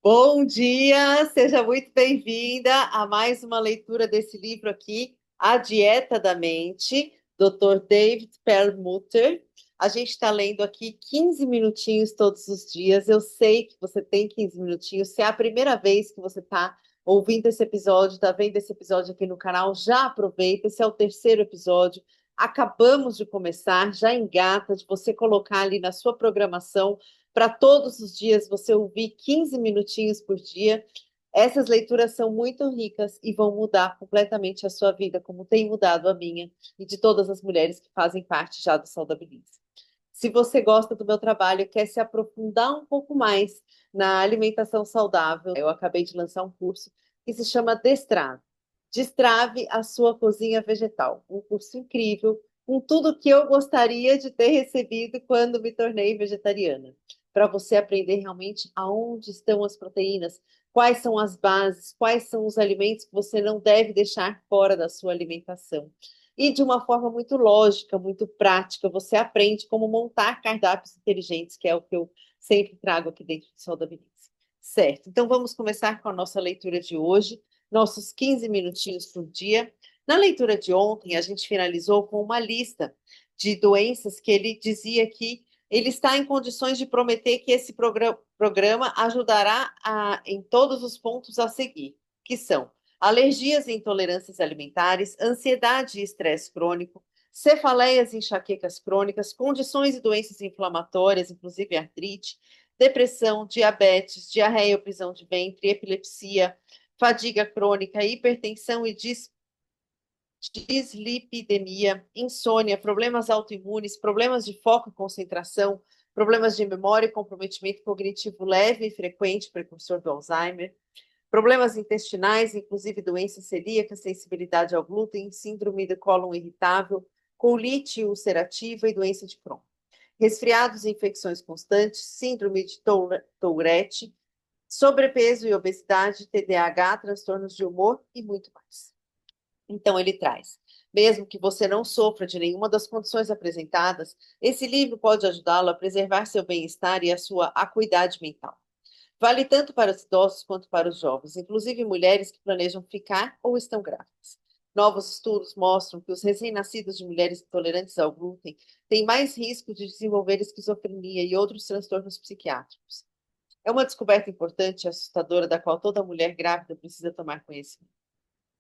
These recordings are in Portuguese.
Bom dia, seja muito bem-vinda a mais uma leitura desse livro aqui, A Dieta da Mente, Dr. David Perlmutter. A gente está lendo aqui 15 minutinhos todos os dias. Eu sei que você tem 15 minutinhos. Se é a primeira vez que você está ouvindo esse episódio, está vendo esse episódio aqui no canal, já aproveita. Esse é o terceiro episódio. Acabamos de começar, já engata de você colocar ali na sua programação para todos os dias você ouvir 15 minutinhos por dia. Essas leituras são muito ricas e vão mudar completamente a sua vida, como tem mudado a minha e de todas as mulheres que fazem parte já do Saudabilize. Se você gosta do meu trabalho e quer se aprofundar um pouco mais na alimentação saudável, eu acabei de lançar um curso que se chama Destrave. Destrave a sua cozinha vegetal. Um curso incrível, com tudo que eu gostaria de ter recebido quando me tornei vegetariana. Para você aprender realmente aonde estão as proteínas, quais são as bases, quais são os alimentos que você não deve deixar fora da sua alimentação. E de uma forma muito lógica, muito prática, você aprende como montar cardápios inteligentes, que é o que eu sempre trago aqui dentro do Saudabilidade. Certo, então vamos começar com a nossa leitura de hoje, nossos 15 minutinhos por dia. Na leitura de ontem, a gente finalizou com uma lista de doenças que ele dizia que ele está em condições de prometer que esse programa ajudará em todos os pontos a seguir, que são alergias e intolerâncias alimentares, ansiedade e estresse crônico, cefaleias e enxaquecas crônicas, condições e doenças inflamatórias, inclusive artrite, depressão, diabetes, diarreia ou prisão de ventre, epilepsia, fadiga crônica, hipertensão e dislipidemia, insônia, problemas autoimunes, problemas de foco e concentração, problemas de memória e comprometimento cognitivo leve e frequente, precursor do Alzheimer, problemas intestinais, inclusive doença celíaca, sensibilidade ao glúten, síndrome do cólon irritável, colite ulcerativa e doença de Crohn. Resfriados e infecções constantes, síndrome de Tourette, sobrepeso e obesidade, TDAH, transtornos de humor e muito mais. Então, ele traz. Mesmo que você não sofra de nenhuma das condições apresentadas, esse livro pode ajudá-lo a preservar seu bem-estar e a sua acuidade mental. Vale tanto para os idosos quanto para os jovens, inclusive mulheres que planejam ficar ou estão grávidas. Novos estudos mostram que os recém-nascidos de mulheres intolerantes ao glúten têm mais risco de desenvolver esquizofrenia e outros transtornos psiquiátricos. É uma descoberta importante e assustadora da qual toda mulher grávida precisa tomar conhecimento.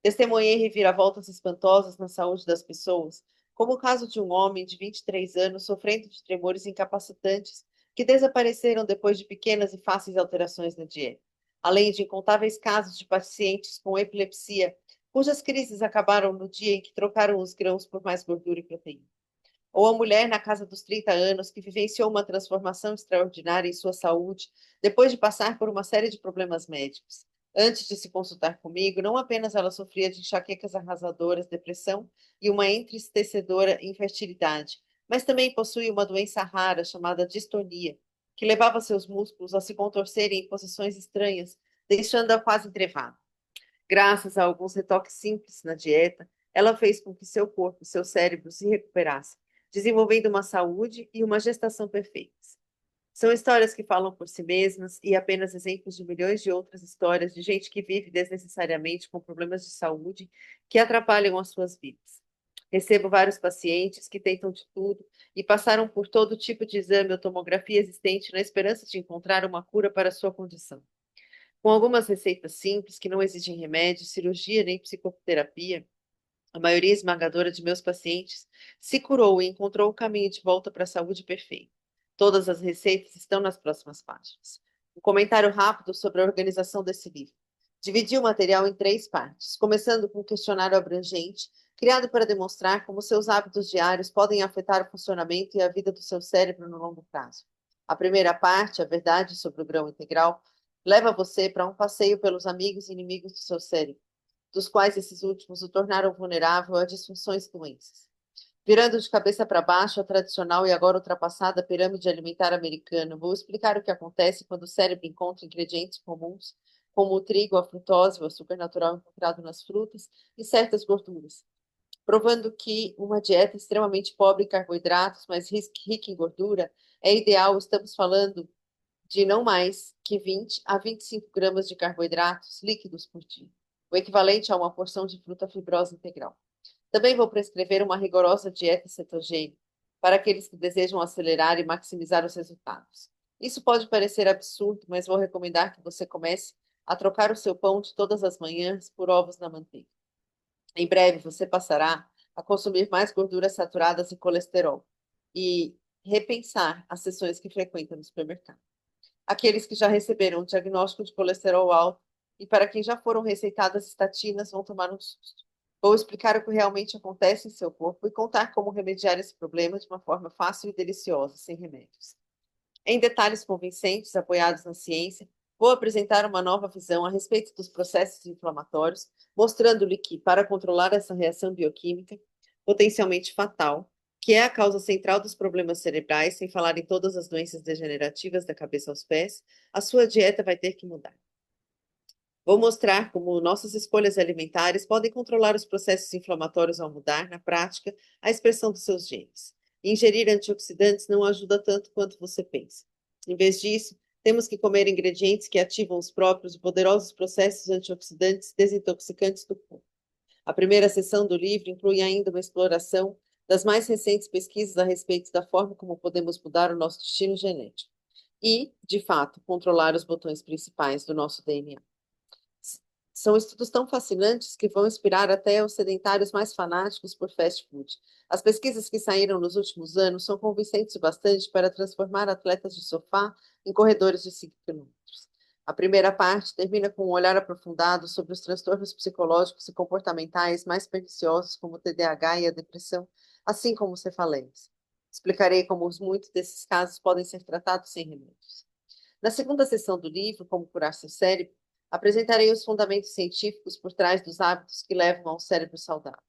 Testemunhei reviravoltas espantosas na saúde das pessoas, como o caso de um homem de 23 anos sofrendo de tremores incapacitantes que desapareceram depois de pequenas e fáceis alterações na dieta, além de incontáveis casos de pacientes com epilepsia, cujas crises acabaram no dia em que trocaram os grãos por mais gordura e proteína. Ou a mulher na casa dos 30 anos que vivenciou uma transformação extraordinária em sua saúde depois de passar por uma série de problemas médicos. Antes de se consultar comigo, não apenas ela sofria de enxaquecas arrasadoras, depressão e uma entristecedora infertilidade, mas também possuía uma doença rara chamada distonia, que levava seus músculos a se contorcerem em posições estranhas, deixando-a quase entrevada. Graças a alguns retoques simples na dieta, ela fez com que seu corpo e seu cérebro se recuperassem, desenvolvendo uma saúde e uma gestação perfeitas. São histórias que falam por si mesmas e apenas exemplos de milhões de outras histórias de gente que vive desnecessariamente com problemas de saúde que atrapalham as suas vidas. Recebo vários pacientes que tentam de tudo e passaram por todo tipo de exame ou tomografia existente na esperança de encontrar uma cura para a sua condição. Com algumas receitas simples que não exigem remédio, cirurgia nem psicoterapia, a maioria esmagadora de meus pacientes se curou e encontrou o caminho de volta para a saúde perfeita. Todas as receitas estão nas próximas páginas. Um comentário rápido sobre a organização desse livro. Dividi o material em três partes, começando com um questionário abrangente, criado para demonstrar como seus hábitos diários podem afetar o funcionamento e a vida do seu cérebro no longo prazo. A primeira parte, a verdade sobre o grão integral, leva você para um passeio pelos amigos e inimigos do seu cérebro, dos quais esses últimos o tornaram vulnerável a disfunções e doenças. Virando de cabeça para baixo a tradicional e agora ultrapassada pirâmide alimentar americana, vou explicar o que acontece quando o cérebro encontra ingredientes comuns, como o trigo, a frutose, o açúcar natural encontrado nas frutas e certas gorduras, provando que uma dieta extremamente pobre em carboidratos, mas rica em gordura, é ideal. Estamos falando de não mais que 20 a 25 gramas de carboidratos líquidos por dia, o equivalente a uma porção de fruta fibrosa integral. Também vou prescrever uma rigorosa dieta cetogênica para aqueles que desejam acelerar e maximizar os resultados. Isso pode parecer absurdo, mas vou recomendar que você comece a trocar o seu pão de todas as manhãs por ovos na manteiga. Em breve você passará a consumir mais gorduras saturadas e colesterol e repensar as sessões que frequenta no supermercado. Aqueles que já receberam o diagnóstico de colesterol alto e para quem já foram receitadas estatinas vão tomar um susto. Vou explicar o que realmente acontece em seu corpo e contar como remediar esse problema de uma forma fácil e deliciosa, sem remédios. Em detalhes convincentes, apoiados na ciência, vou apresentar uma nova visão a respeito dos processos inflamatórios, mostrando-lhe que, para controlar essa reação bioquímica, potencialmente fatal, que é a causa central dos problemas cerebrais, sem falar em todas as doenças degenerativas da cabeça aos pés, a sua dieta vai ter que mudar. Vou mostrar como nossas escolhas alimentares podem controlar os processos inflamatórios ao mudar, na prática, a expressão dos seus genes. Ingerir antioxidantes não ajuda tanto quanto você pensa. Em vez disso, temos que comer ingredientes que ativam os próprios e poderosos processos antioxidantes desintoxicantes do corpo. A primeira seção do livro inclui ainda uma exploração das mais recentes pesquisas a respeito da forma como podemos mudar o nosso destino genético e, de fato, controlar os botões principais do nosso DNA. São estudos tão fascinantes que vão inspirar até os sedentários mais fanáticos por fast food. As pesquisas que saíram nos últimos anos são convincentes o bastante para transformar atletas de sofá em corredores de 5 quilômetros. A primeira parte termina com um olhar aprofundado sobre os transtornos psicológicos e comportamentais mais perniciosos, como o TDAH e a depressão, assim como cefaleia. Explicarei como muitos desses casos podem ser tratados sem remédios. Na segunda sessão do livro, Como Curar Seu Cérebro, apresentarei os fundamentos científicos por trás dos hábitos que levam a um cérebro saudável.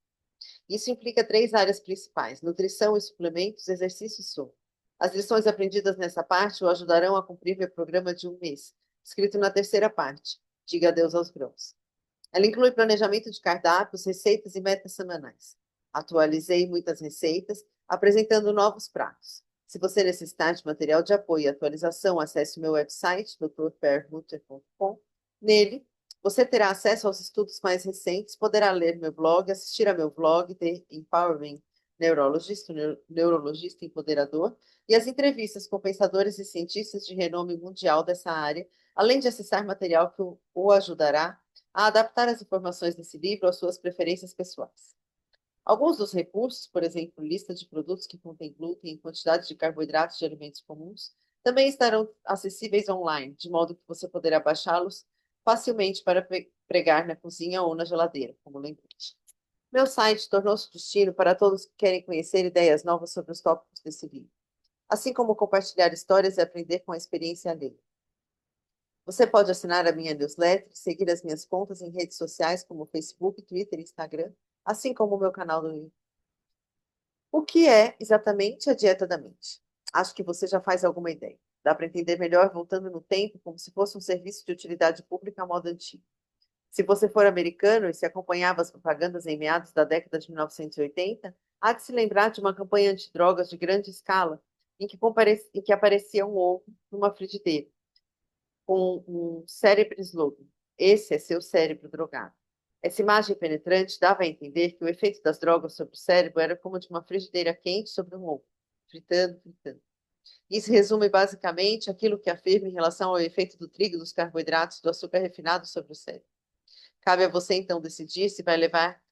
Isso implica 3 áreas principais: nutrição e suplementos, exercício e sono. As lições aprendidas nessa parte o ajudarão a cumprir meu programa de 1 mês, escrito na terceira parte, Diga Adeus aos Grãos. Ela inclui planejamento de cardápios, receitas e metas semanais. Atualizei muitas receitas, apresentando novos pratos. Se você necessitar de material de apoio e atualização, acesse o meu website, drperlmutter.com. Nele, você terá acesso aos estudos mais recentes, poderá ler meu blog, assistir a meu vlog, The Empowering Neurologist, neurologista empoderador, e as entrevistas com pensadores e cientistas de renome mundial dessa área, além de acessar material que o ajudará a adaptar as informações desse livro às suas preferências pessoais. Alguns dos recursos, por exemplo, lista de produtos que contêm glúten e quantidade de carboidratos de alimentos comuns, também estarão acessíveis online, de modo que você poderá baixá-los facilmente para pregar na cozinha ou na geladeira, como lembrete. Meu site tornou-se destino para todos que querem conhecer ideias novas sobre os tópicos desse livro, assim como compartilhar histórias e aprender com a experiência alheia. Você pode assinar a minha newsletter e seguir as minhas contas em redes sociais como Facebook, Twitter e Instagram, assim como o meu canal do YouTube. O que é exatamente a dieta da mente? Acho que você já faz alguma ideia. Dá para entender melhor voltando no tempo, como se fosse um serviço de utilidade pública à moda antiga. Se você for americano e se acompanhava as propagandas em meados da década de 1980, há de se lembrar de uma campanha antidrogas de grande escala, em que aparecia um ovo numa frigideira, com um cérebro slogan: esse é seu cérebro drogado. Essa imagem penetrante dava a entender que o efeito das drogas sobre o cérebro era como de uma frigideira quente sobre um ovo, fritando, fritando. Isso resume basicamente aquilo que afirma em relação ao efeito do trigo, dos carboidratos, do açúcar refinado sobre o cérebro. Cabe a você então decidir se vai levar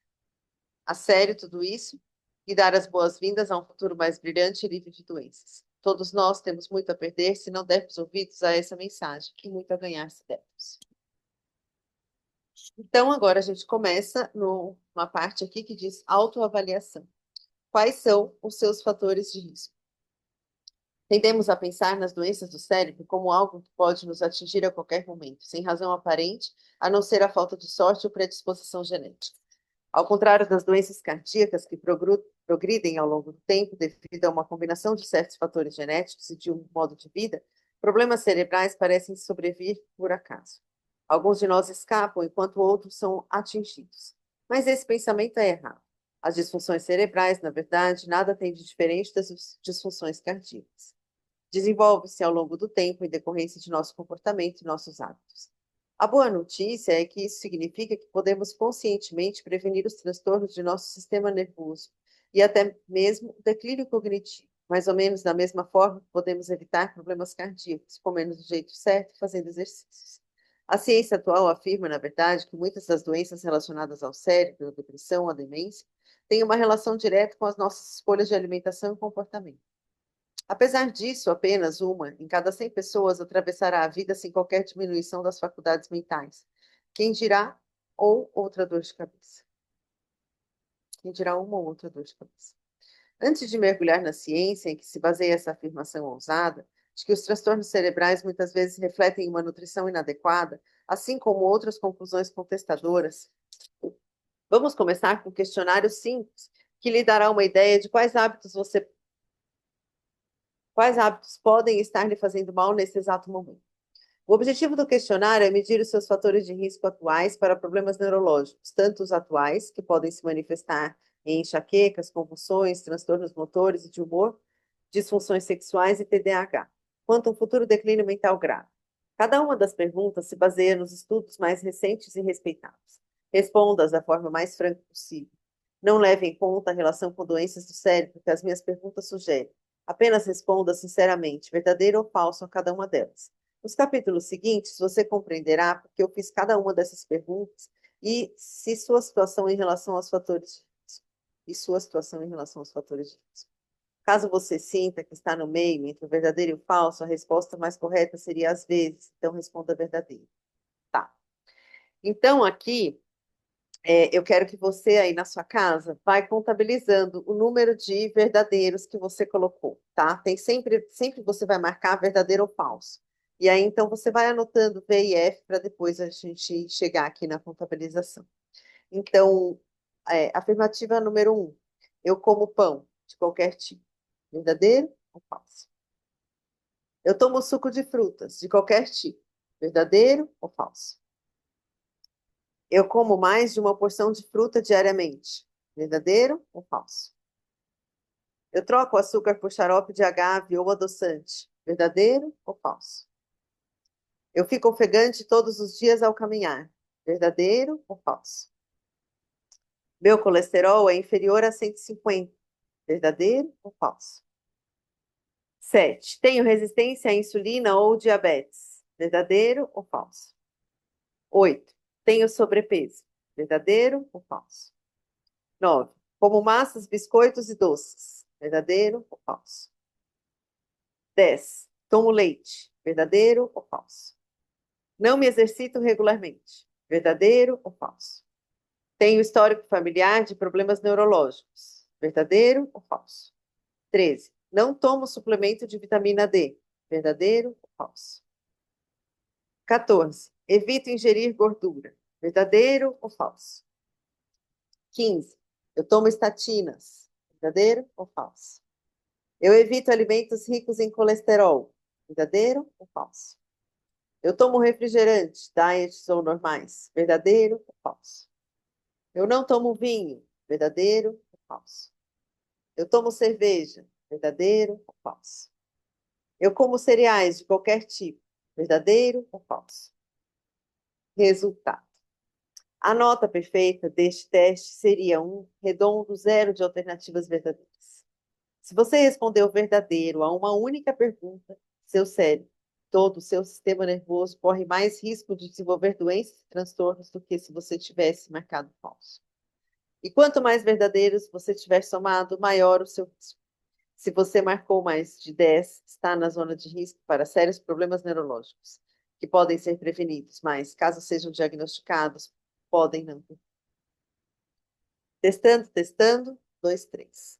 a sério tudo isso e dar as boas-vindas a um futuro mais brilhante e livre de doenças. Todos nós temos muito a perder se não dermos ouvidos a essa mensagem e muito a ganhar se dermos. Então, agora a gente começa numa parte aqui que diz autoavaliação. Quais são os seus fatores de risco? Tendemos a pensar nas doenças do cérebro como algo que pode nos atingir a qualquer momento, sem razão aparente, a não ser a falta de sorte ou predisposição genética. Ao contrário das doenças cardíacas que progridem ao longo do tempo devido a uma combinação de certos fatores genéticos e de um modo de vida, problemas cerebrais parecem sobrevir por acaso. Alguns de nós escapam enquanto outros são atingidos. Mas esse pensamento é errado. As disfunções cerebrais, na verdade, nada têm de diferente das disfunções cardíacas. Desenvolve-se ao longo do tempo em decorrência de nosso comportamento e nossos hábitos. A boa notícia é que isso significa que podemos conscientemente prevenir os transtornos de nosso sistema nervoso e até mesmo o declínio cognitivo, mais ou menos da mesma forma que podemos evitar problemas cardíacos, comendo do jeito certo e fazendo exercícios. A ciência atual afirma, na verdade, que muitas das doenças relacionadas ao cérebro, a depressão, a demência, têm uma relação direta com as nossas escolhas de alimentação e comportamento. Apesar disso, apenas uma em cada 100 pessoas atravessará a vida sem qualquer diminuição das faculdades mentais. Quem dirá ou outra dor de cabeça? Quem dirá uma ou outra dor de cabeça? Antes de mergulhar na ciência em que se baseia essa afirmação ousada, de que os transtornos cerebrais muitas vezes refletem uma nutrição inadequada, assim como outras conclusões contestadoras, vamos começar com um questionário simples, que lhe dará uma ideia de quais hábitos podem estar lhe fazendo mal nesse exato momento. O objetivo do questionário é medir os seus fatores de risco atuais para problemas neurológicos, tanto os atuais, que podem se manifestar em enxaquecas, convulsões, transtornos motores e de humor, disfunções sexuais e TDAH, quanto um futuro declínio mental grave. Cada uma das perguntas se baseia nos estudos mais recentes e respeitados. Responda-as da forma mais franca possível. Não leve em conta a relação com doenças do cérebro que as minhas perguntas sugerem. Apenas responda sinceramente, verdadeiro ou falso a cada uma delas. Nos capítulos seguintes, você compreenderá porque eu fiz cada uma dessas perguntas e se sua situação em relação aos fatores de risco. E sua situação em relação aos fatores de risco. Caso você sinta que está no meio entre o verdadeiro e o falso, a resposta mais correta seria às vezes. Então, responda verdadeiro. Tá. Então, aqui, eu quero que você aí na sua casa vai contabilizando o número de verdadeiros que você colocou, tá? Tem sempre você vai marcar verdadeiro ou falso. E aí, então, você vai anotando V e F para depois a gente chegar aqui na contabilização. Então, afirmativa número 1. Eu como pão de qualquer tipo. Verdadeiro ou falso? Eu tomo suco de frutas de qualquer tipo. Verdadeiro ou falso? Eu como mais de uma porção de fruta diariamente. Verdadeiro ou falso? Eu troco o açúcar por xarope de agave ou adoçante. Verdadeiro ou falso? Eu fico ofegante todos os dias ao caminhar. Verdadeiro ou falso? Meu colesterol é inferior a 150. Verdadeiro ou falso? 7. Tenho resistência à insulina ou diabetes. Verdadeiro ou falso? 8. Tenho sobrepeso. Verdadeiro ou falso? 9. Como massas, biscoitos e doces. Verdadeiro ou falso? 10. Tomo leite. Verdadeiro ou falso? Não me exercito regularmente. Verdadeiro ou falso? Tenho histórico familiar de problemas neurológicos. Verdadeiro ou falso? 13. Não tomo suplemento de vitamina D. Verdadeiro ou falso? 14. Evito ingerir gordura. Verdadeiro ou falso? 15. Eu tomo estatinas. Verdadeiro ou falso? Eu evito alimentos ricos em colesterol. Verdadeiro ou falso? Eu tomo refrigerantes, diets ou normais. Verdadeiro ou falso? Eu não tomo vinho. Verdadeiro ou falso? Eu tomo cerveja. Verdadeiro ou falso? Eu como cereais de qualquer tipo. Verdadeiro ou falso? Resultado. A nota perfeita deste teste seria um redondo zero de alternativas verdadeiras. Se você respondeu verdadeiro a uma única pergunta, seu cérebro, todo o seu sistema nervoso corre mais risco de desenvolver doenças e transtornos do que se você tivesse marcado falso. E quanto mais verdadeiros você tiver somado, maior o seu risco. Se você marcou mais de 10, está na zona de risco para sérios problemas neurológicos, que podem ser prevenidos, mas, caso sejam diagnosticados, podem não ter. Testando, testando, 2, 3.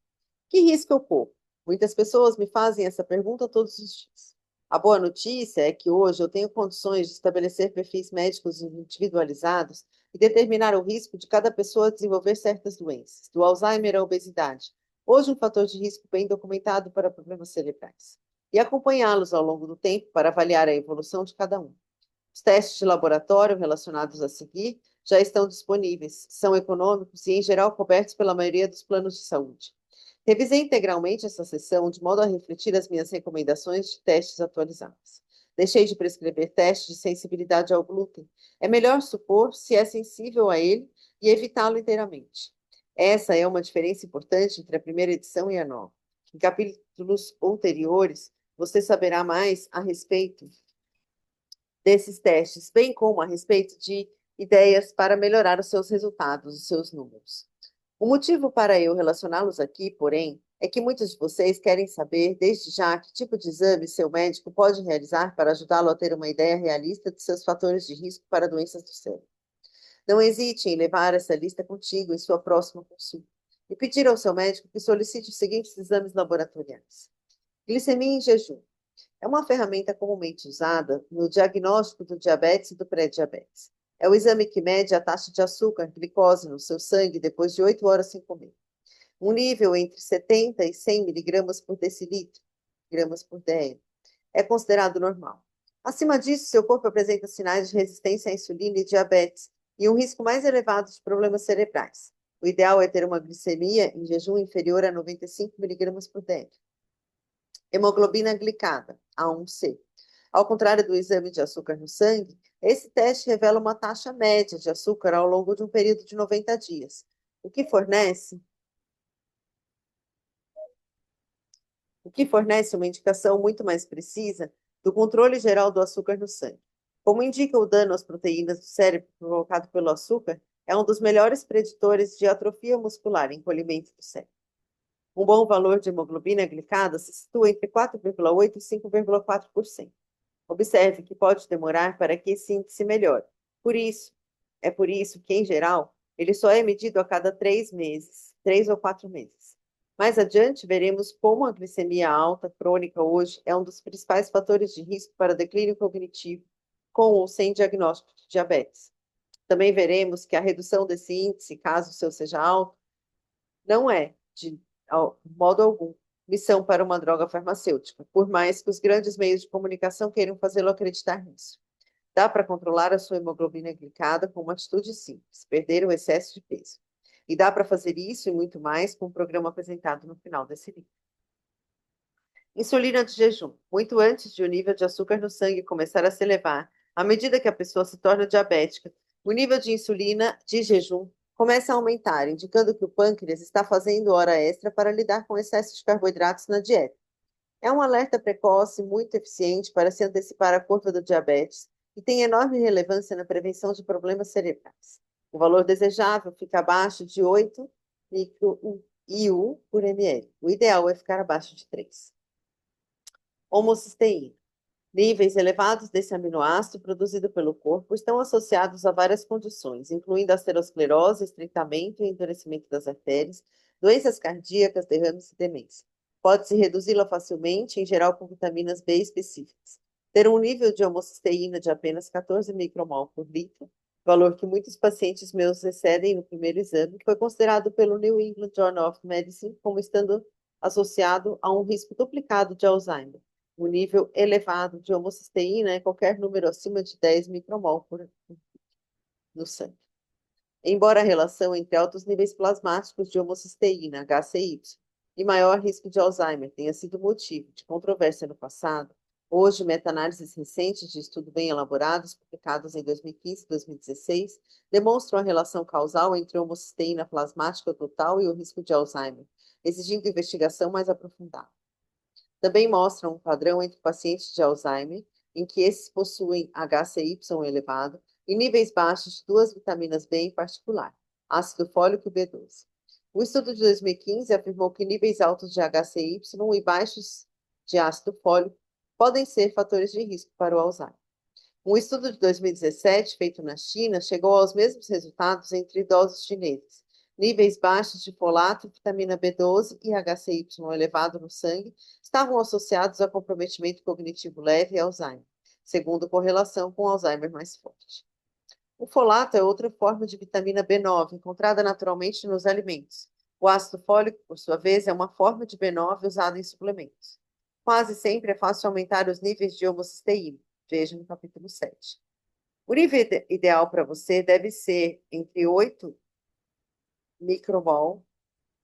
Que risco eu corro? Muitas pessoas me fazem essa pergunta todos os dias. A boa notícia é que hoje eu tenho condições de estabelecer perfis médicos individualizados e determinar o risco de cada pessoa desenvolver certas doenças, do Alzheimer à obesidade. Hoje, um fator de risco bem documentado para problemas cerebrais. E acompanhá-los ao longo do tempo para avaliar a evolução de cada um. Os testes de laboratório relacionados a seguir já estão disponíveis, são econômicos e, em geral, cobertos pela maioria dos planos de saúde. Revisei integralmente essa sessão de modo a refletir as minhas recomendações de testes atualizadas. Deixei de prescrever testes de sensibilidade ao glúten. É melhor supor se é sensível a ele e evitá-lo inteiramente. Essa é uma diferença importante entre a primeira edição e a nova. Em capítulos ulteriores, você saberá mais a respeito desses testes, bem como a respeito de ideias para melhorar os seus resultados, os seus números. O motivo para eu relacioná-los aqui, porém, é que muitos de vocês querem saber, desde já, que tipo de exame seu médico pode realizar para ajudá-lo a ter uma ideia realista de seus fatores de risco para doenças do cérebro. Não hesite em levar essa lista contigo em sua próxima consulta e pedir ao seu médico que solicite os seguintes exames laboratoriais. Glicemia em jejum. É uma ferramenta comumente usada no diagnóstico do diabetes e do pré-diabetes. É o exame que mede a taxa de açúcar, glicose no seu sangue depois de 8 horas sem comer. Um nível entre 70 e 100 miligramas por decilitro, gramas por dl, é considerado normal. Acima disso, seu corpo apresenta sinais de resistência à insulina e diabetes e um risco mais elevado de problemas cerebrais. O ideal é ter uma glicemia em jejum inferior a 95 miligramas por dl. Hemoglobina glicada, A1C. Ao contrário do exame de açúcar no sangue, esse teste revela uma taxa média de açúcar ao longo de um período de 90 dias, o que fornece uma indicação muito mais precisa do controle geral do açúcar no sangue. Como indica o dano às proteínas do cérebro provocado pelo açúcar, é um dos melhores preditores de atrofia muscular, encolhimento do cérebro. Um bom valor de hemoglobina glicada se situa entre 4,8% e 5,4%. Observe que pode demorar para que esse índice melhore. Por isso que, em geral, ele só é medido a cada 3 meses, 3 ou 4 meses. Mais adiante, veremos como a glicemia alta crônica hoje é um dos principais fatores de risco para declínio cognitivo, com ou sem diagnóstico de diabetes. Também veremos que a redução desse índice, caso o seu seja alto, não é, de modo algum, missão para uma droga farmacêutica, por mais que os grandes meios de comunicação queiram fazê-lo acreditar nisso. Dá para controlar a sua hemoglobina glicada com uma atitude simples, perder o excesso de peso. E dá para fazer isso e muito mais com o programa apresentado no final desse livro. Insulina de jejum. Muito antes de o nível de açúcar no sangue começar a se elevar, à medida que a pessoa se torna diabética, o nível de insulina de jejum começa a aumentar, indicando que o pâncreas está fazendo hora extra para lidar com o excesso de carboidratos na dieta. É um alerta precoce muito eficiente para se antecipar a curva do diabetes e tem enorme relevância na prevenção de problemas cerebrais. O valor desejável fica abaixo de 8 micro-IU por ml. O ideal é ficar abaixo de 3. Homocisteína. Níveis elevados desse aminoácido produzido pelo corpo estão associados a várias condições, incluindo aterosclerose, estreitamento e endurecimento das artérias, doenças cardíacas, derrames e demência. Pode-se reduzi-la facilmente, em geral com vitaminas B específicas. Ter um nível de homocisteína de apenas 14 micromol por litro, valor que muitos pacientes meus excedem no primeiro exame, foi considerado pelo New England Journal of Medicine como estando associado a um risco duplicado de Alzheimer. O nível elevado de homocisteína é qualquer número acima de 10 micromol no sangue. Embora a relação entre altos níveis plasmáticos de homocisteína, HCY, e maior risco de Alzheimer tenha sido motivo de controvérsia no passado, hoje meta-análises recentes de estudo bem elaborados, publicados em 2015 e 2016, demonstram a relação causal entre a homocisteína plasmática total e o risco de Alzheimer, exigindo investigação mais aprofundada. Também mostram um padrão entre pacientes de Alzheimer, em que esses possuem HCY elevado e níveis baixos de duas vitaminas B em particular, ácido fólico e B12. O estudo de 2015 afirmou que níveis altos de HCY e baixos de ácido fólico podem ser fatores de risco para o Alzheimer. Um estudo de 2017, feito na China, chegou aos mesmos resultados entre idosos chineses. Níveis baixos de folato, vitamina B12 e HCY elevado no sangue estavam associados a comprometimento cognitivo leve e Alzheimer, segundo correlação com Alzheimer mais forte. O folato é outra forma de vitamina B9, encontrada naturalmente nos alimentos. O ácido fólico, por sua vez, é uma forma de B9 usada em suplementos. Quase sempre é fácil aumentar os níveis de homocisteína. Veja no capítulo 7. O nível ideal para você deve ser entre 8 micromol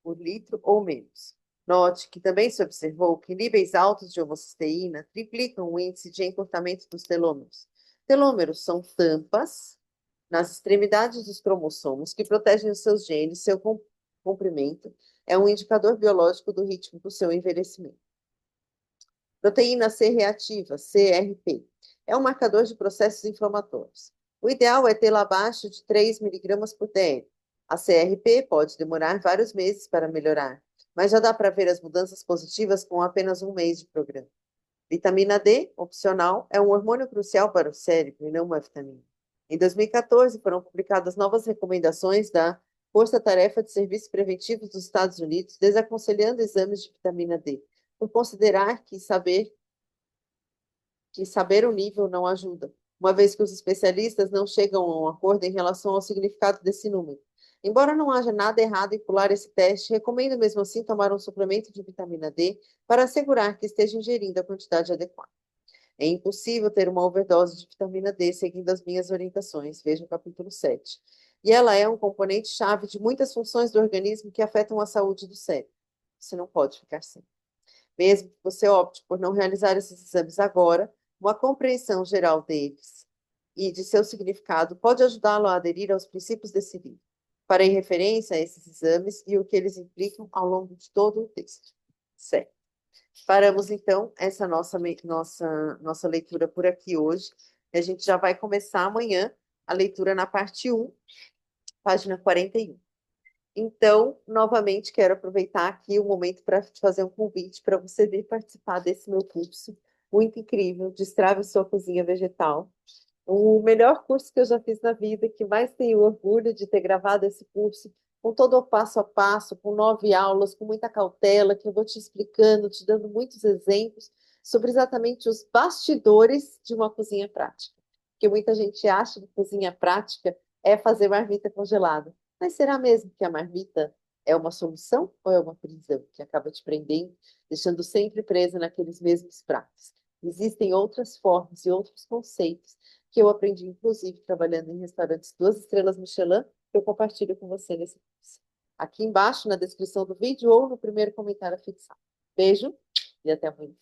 por litro ou menos. Note que também se observou que níveis altos de homocisteína triplicam o índice de encurtamento dos telômeros. Telômeros são tampas nas extremidades dos cromossomos que protegem os seus genes, seu comprimento é um indicador biológico do ritmo do seu envelhecimento. Proteína C reativa, CRP, é um marcador de processos inflamatórios. O ideal é tê-la abaixo de 3 miligramas por dl. A CRP pode demorar vários meses para melhorar, mas já dá para ver as mudanças positivas com apenas um mês de programa. Vitamina D, opcional, é um hormônio crucial para o cérebro e não uma vitamina. Em 2014, foram publicadas novas recomendações da Força Tarefa de Serviços Preventivos dos Estados Unidos, desaconselhando exames de vitamina D, por considerar que saber o nível não ajuda, uma vez que os especialistas não chegam a um acordo em relação ao significado desse número. Embora não haja nada errado em pular esse teste, recomendo mesmo assim tomar um suplemento de vitamina D para assegurar que esteja ingerindo a quantidade adequada. É impossível ter uma overdose de vitamina D seguindo as minhas orientações, veja o capítulo 7. E ela é um componente-chave de muitas funções do organismo que afetam a saúde do cérebro. Você não pode ficar sem. Mesmo que você opte por não realizar esses exames agora, uma compreensão geral deles e de seu significado pode ajudá-lo a aderir aos princípios desse livro. Farei referência a esses exames e o que eles implicam ao longo de todo o texto. Certo. Paramos, então, essa nossa leitura por aqui hoje. A gente já vai começar amanhã a leitura na parte 1, página 41. Então, novamente, quero aproveitar aqui o momento para te fazer um convite para você vir participar desse meu curso muito incrível, Destrave Sua Cozinha Vegetal. O melhor curso que eu já fiz na vida, que mais tenho orgulho de ter gravado esse curso, com todo o passo a passo, com 9 aulas, com muita cautela, que eu vou te explicando, te dando muitos exemplos sobre exatamente os bastidores de uma cozinha prática. Porque muita gente acha que cozinha prática é fazer marmita congelada. Mas será mesmo que a marmita é uma solução ou é uma prisão que acaba te prendendo, deixando sempre presa naqueles mesmos pratos? Existem outras formas e outros conceitos que eu aprendi, inclusive, trabalhando em restaurantes 2 estrelas Michelin, que eu compartilho com você nesse curso. Aqui embaixo, na descrição do vídeo ou no primeiro comentário fixado. Beijo e até amanhã.